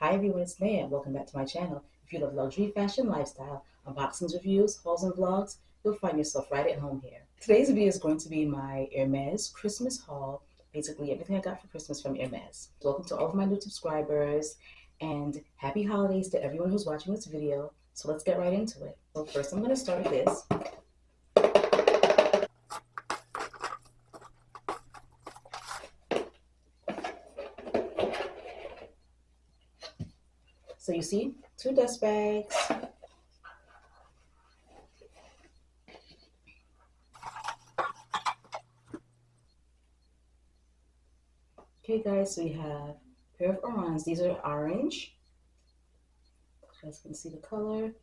Hi everyone, it's Miya. Welcome back to my channel. If you love luxury, fashion, lifestyle, unboxings, reviews, hauls, and vlogs, you'll find yourself right at home here. Today's video is going to be my Hermes Christmas haul. Basically everything I got for Christmas from Hermes. Welcome to all of my new subscribers and happy holidays to everyone who's watching this video. So let's get right into it. So first I'm going to start with this. So you see, 2 dust bags. Okay guys, so we have a pair of orans. These are orange. You guys can see the color.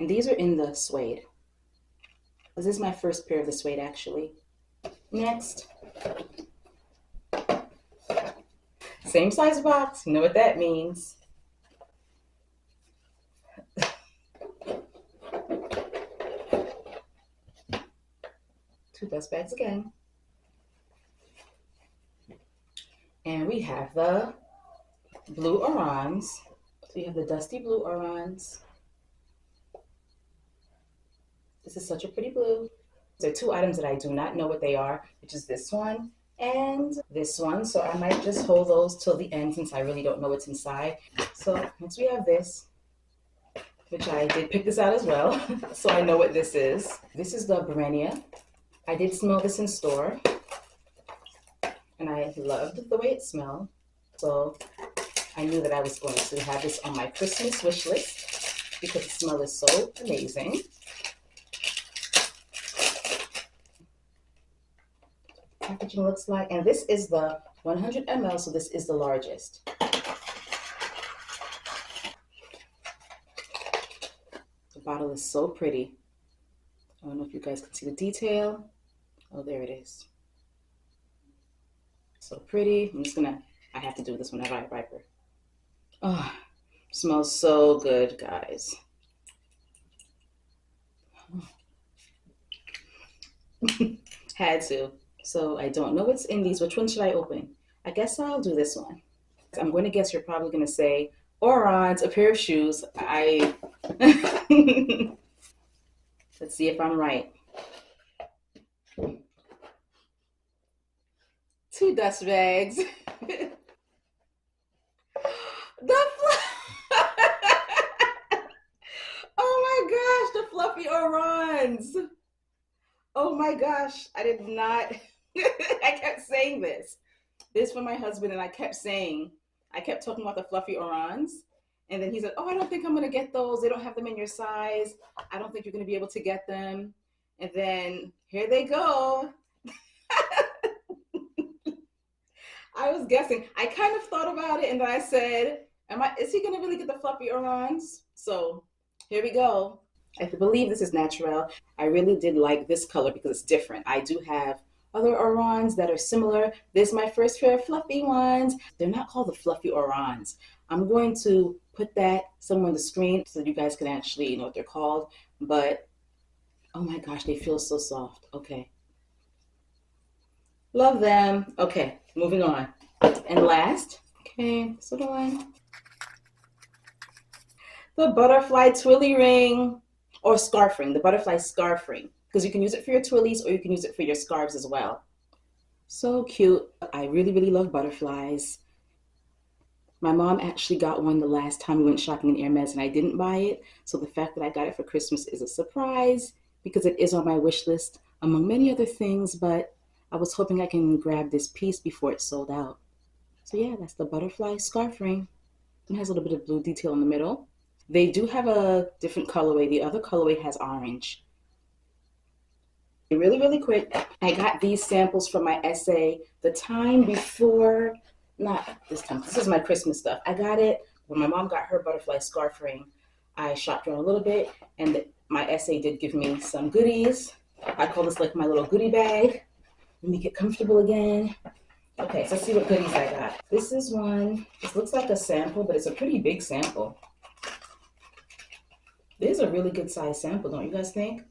And these are in the suede. This is my first pair of the suede actually. Next. Same size box, you know what that means. Two dust bags again. And we have the blue orans. So you have the dusty blue orans. This is such a pretty blue. There are 2 items that I do not know what they are, which is this one and this one. So I might just hold those till the end since I really don't know what's inside. So next we have this, which I did pick this out as well. So I know what this is. This is the berenia. I did smell this in store and I loved the way it smelled. So I knew that I was going to have this on my Christmas wish list because the smell is so amazing. Packaging looks like, and this is the 100 ml, so this is the largest. The bottle is so pretty. I don't know if you guys can see the detail. Oh, there it is. So pretty. I have to do this whenever I wipe her. Oh, smells so good, guys. Had to. So I don't know what's in these. Which one should I open? I guess I'll do this one. I'm going to guess you're probably going to say orans, a pair of shoes. Let's see if I'm right. 2 dust bags. Oh my gosh, the fluffy orans. Oh my gosh, I did not. I kept saying this. This for my husband, and I kept talking about the fluffy orans. And then he said, oh, I don't think I'm going to get those. They don't have them in your size. I don't think you're going to be able to get them. And then here they go. I was guessing. I kind of thought about it, and then I said, is he going to really get the fluffy orans? So here we go. I believe this is natural. I really did like this color because it's different. I do have other orans that are similar. This is my first pair of fluffy ones. They're not called the fluffy orans. I'm going to put that somewhere on the screen so you guys can actually know what they're called. But oh my gosh, they feel so soft. Okay. Love them. Okay, moving on. And last, okay, this little one. The butterfly twilly ring. Or scarf ring, the butterfly scarf ring, because you can use it for your twillies or you can use it for your scarves as well. So cute. I really, really love butterflies. My mom actually got one the last time we went shopping in Hermes and I didn't buy it. So the fact that I got it for Christmas is a surprise because it is on my wish list among many other things, but I was hoping I can grab this piece before it's sold out. So yeah, that's the butterfly scarf ring. It has a little bit of blue detail in the middle. They do have a different colorway. The other colorway has orange. Really, really quick, I got these samples from my essay the time before, not this time, this is my Christmas stuff. I got it when my mom got her butterfly scarf ring. I shopped around a little bit, and my essay did give me some goodies. I call this like my little goodie bag. Let me get comfortable again. Okay, so let's see what goodies I got. This is one. This looks like a sample, but it's a pretty big sample. This is a really good size sample, don't you guys think?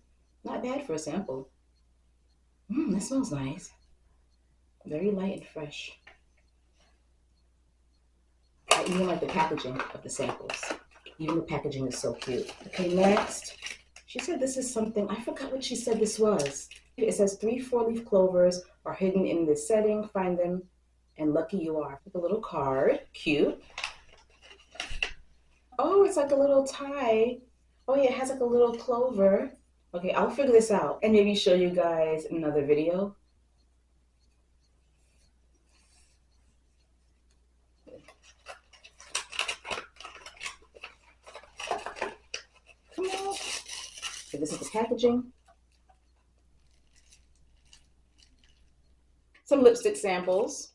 Not bad for a sample. That smells nice. Very light and fresh. I even like the packaging of the samples. Even the packaging is so cute. Okay, next. She said this is something, I forgot what she said this was. It says 3 4-leaf clovers are hidden in this setting. Find them and lucky you are. With a little card. Cute. Oh, it's like a little tie. Oh yeah, it has like a little clover. Okay, I'll figure this out and maybe show you guys in another video. Come on. Okay, this is the packaging. Some lipstick samples.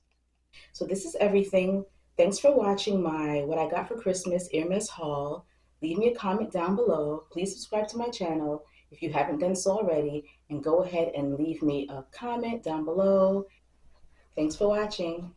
So this is everything. Thanks for watching my what I got for Christmas Hermes haul. Leave me a comment down below. Please subscribe to my channel if you haven't done so already, and go ahead and leave me a comment down below. Thanks for watching.